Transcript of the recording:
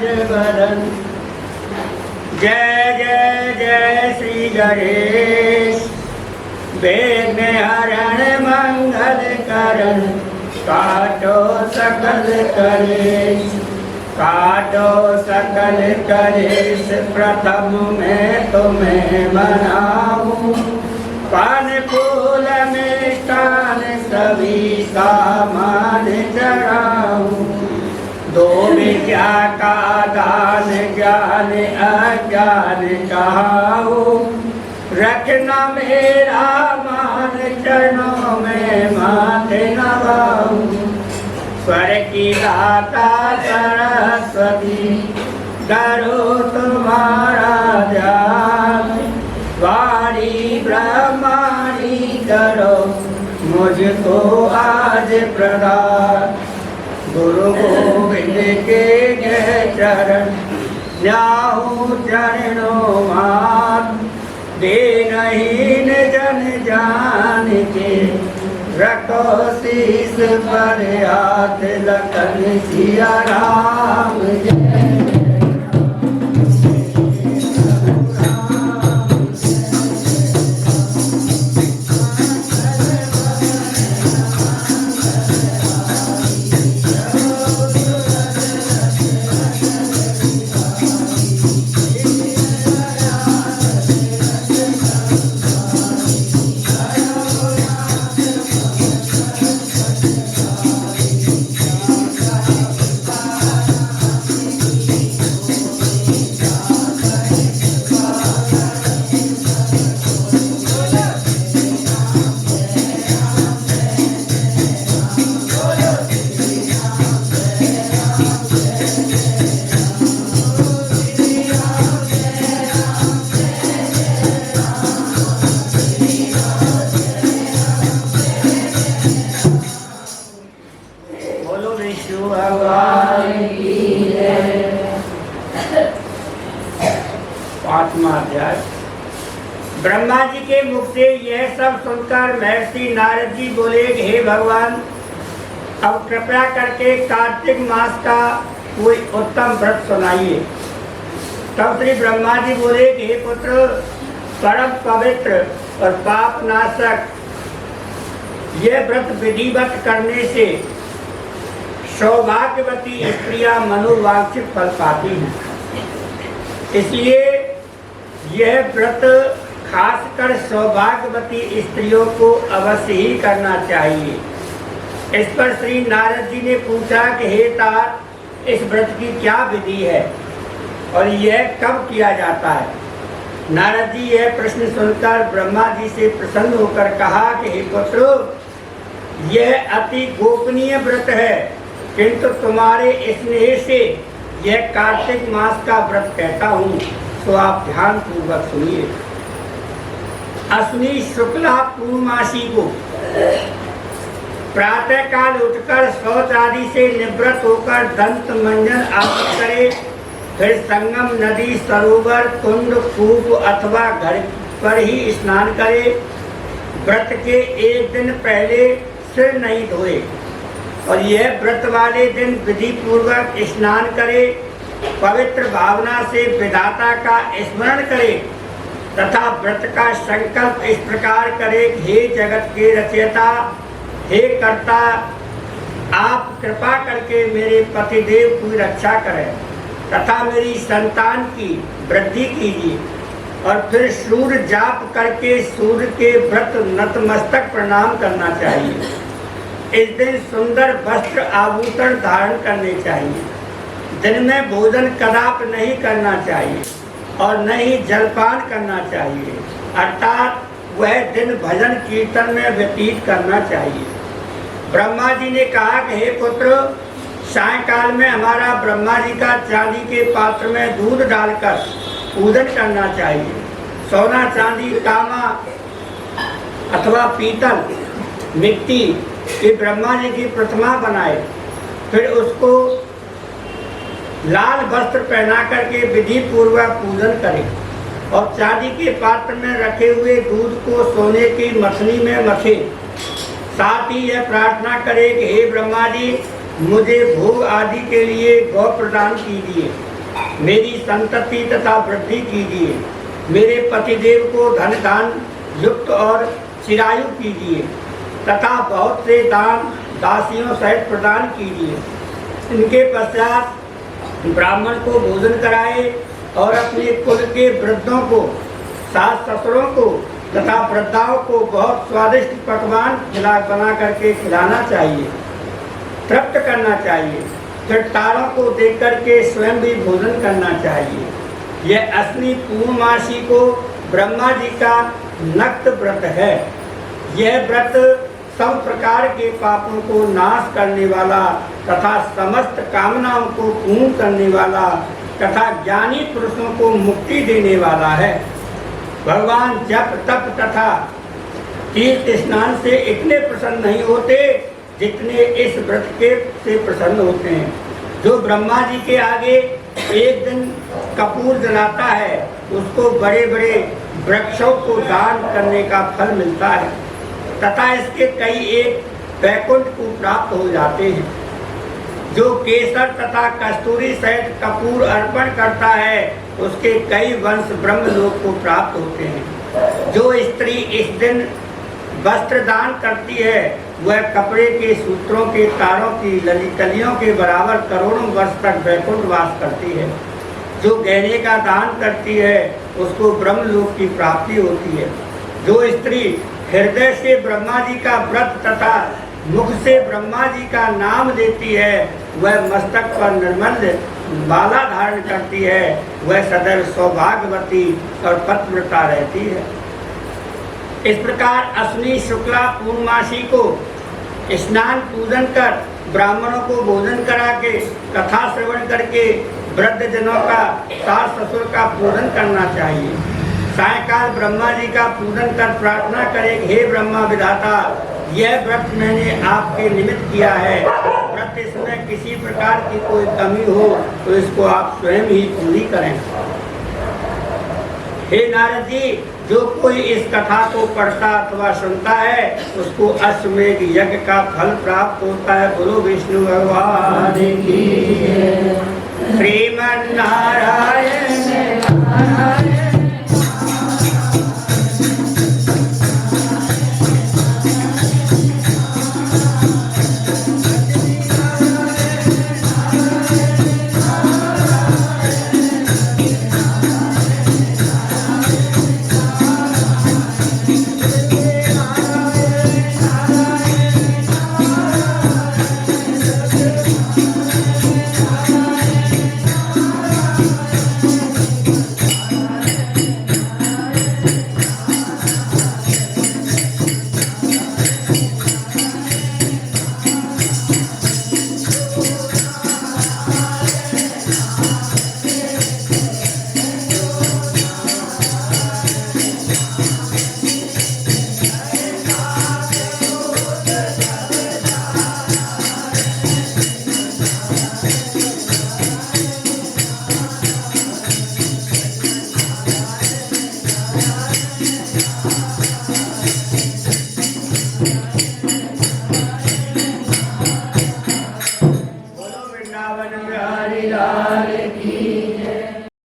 पंकज बरन। जय जय जय श्री गणेश। विघ्न हरण मंगल करण, काटो सकल कलेश। काटो सकल कलेश, प्रथम मैं तुम्हें मनाऊं। पान फूल मिष्टान सभी सामान चढ़ाऊं। दो विद्या का दान, ज्ञान अज्ञान कहाऊं। रखना मेरा मान, चरणों में माथे नवाऊं। स्वर की दाता सरस्वती, करो तुम्हारा ध्यान। वाणी ब्रह्माणी करो, मुझको आज प्रदान। गुरु गोविंद के जय चरण, जाऊं चरणों मात। दीनहीन जन जान के, रखो शीस पर हाथ। लखन सिया राम जय। पांचवा अध्याय। ब्रह्मा जी के मुख से यह सब सुनकर महर्षि नारद जी बोले, हे भगवान, अब कृपया करके कार्तिक मास का कोई उत्तम व्रत सुनाइए। तब श्री ब्रह्मा जी बोले, हे पुत्र, परम पवित्र और पाप नाशक यह व्रत विधिवत करने से सौभाग्यवती स्त्रियां मनोवांछित फल पाती हैं। इसलिए यह व्रत खासकर सौभाग्यवती स्त्रियों को अवश्य ही करना चाहिए। इस पर श्री नारद जी ने पूछा कि हे तात, इस व्रत की क्या विधि है और यह कब किया जाता है? नारद जी यह प्रश्न सुनकर ब्रह्मा जी से प्रसन्न होकर कहा कि हे पुत्र, यह अति गोपनीय व्रत है, किंतु तुम्हारे स्नेह से यह कार्तिक मास का व्रत कहता हूँ, तो आप ध्यान पूर्वक सुनिए। अश्विनी शुक्ला पूर्णमासी को प्रातः काल उठकर शौच आदि से निवृत्त होकर दंत मंजन आदि करे। फिर संगम, नदी, सरोवर, कुंड, कूप अथवा घर पर ही स्नान करे। व्रत के एक दिन पहले सिर नहीं धोए और यह व्रत वाले दिन विधि पूर्वक स्नान करे। पवित्र भावना से विधाता का स्मरण करे तथा व्रत का संकल्प इस प्रकार करे, हे जगत के रचयिता, हे कर्ता, आप कृपा करके मेरे पतिदेव की रक्षा करें तथा मेरी संतान की वृद्धि कीजिए। और फिर सूर्य जाप करके सूर्य के व्रत नतमस्तक प्रणाम करना चाहिए। इस दिन सुंदर वस्त्र आभूषण धारण करने चाहिए। दिन में भोजन कदाप नहीं करना चाहिए और न ही जलपान करना चाहिए, अर्थात वह दिन भजन कीर्तन में व्यतीत करना चाहिए। ब्रह्मा जी ने कहा कि हे पुत्र, सायंकाल में हमारा ब्रह्मा जी का चांदी के पात्र में दूध डालकर पूजन करना चाहिए। सोना, चांदी, तांबा अथवा पीतल, मिट्टी की ब्रह्मा जी की प्रतिमा बनाए। फिर उसको लाल वस्त्र पहना करके विधि पूर्वक पूजन करें और चांदी के पात्र में रखे हुए दूध को सोने की मछली में मथे। साथ ही यह प्रार्थना करे कि हे ब्रह्मा जी, मुझे भोग आदि के लिए गौ प्रदान कीजिए। मेरी संतति तथा वृद्धि कीजिए। मेरे पतिदेव को धन दान युक्त और चिरायु कीजिए तथा बहुत से दान दासियों सहित प्रदान कीजिए। इनके पश्चात ब्राह्मण को भोजन कराए और अपने कुल के वृद्धों को, सास ससुरों को तथा वृद्धाओं को बहुत स्वादिष्ट पकवान बना करके खिलाना चाहिए, तृप्त करना चाहिए। फिर तारों को देख करके स्वयं भी भोजन करना चाहिए। यह असली पूर्णमासी को ब्रह्मा जी का नक्त व्रत है। यह व्रत सब प्रकार के पापों को नाश करने वाला तथा समस्त कामनाओं को पूर्ण करने वाला तथा ज्ञानी पुरुषों को मुक्ति देने वाला है। भगवान जप तप तथा तीर्थ स्नान से इतने प्रसन्न नहीं होते जितने इस व्रत के से प्रसन्न होते हैं। जो ब्रह्मा जी के आगे एक दिन कपूर जलाता है उसको बड़े बड़े वृक्षों को दान करने का फल मिलता है तथा इसके कई एक वैकुंठ को प्राप्त हो जाते हैं। जो केसर तथा कस्तूरी सहित कपूर अर्पण करता है उसके कई वंश ब्रह्मलोक को प्राप्त होते हैं। जो स्त्री इस दिन वस्त्र दान करती है वह कपड़े के सूत्रों के तारों की ललितलियों के बराबर करोड़ों वर्ष तक वैकुंठ वास करती है। जो गहने का दान करती है उसको ब्रह्मलोक की प्राप्ति होती है। जो स्त्री हृदय से ब्रह्मा जी का व्रत तथा मुख से ब्रह्मा जी का नाम लेती है वह मस्तक पर निर्मल माला धारण करती है, वह सदैव सौभाग्यवती और पतिव्रता रहती है। इस प्रकार अश्विनी शुक्ला पूर्णमासी को स्नान पूजन कर ब्राह्मणों को भोजन करा के कथा श्रवण करके वृद्ध जनों का सास ससुर का पूजन करना चाहिए। सायकाल ब्रह्मा जी का पूजन कर प्रार्थना करें, हे ब्रह्मा विधाता, यह व्रत मैंने आपके निमित्त किया है। व्रत इसमें किसी प्रकार की कोई कमी हो तो इसको आप स्वयं ही पूरी करें। हे नारद जी, जो कोई इस कथा को पढ़ता अथवा सुनता है उसको अश्वमेध यज्ञ का फल प्राप्त होता है। बोलो विष्णु भगवान की। श्रीमन्नारायण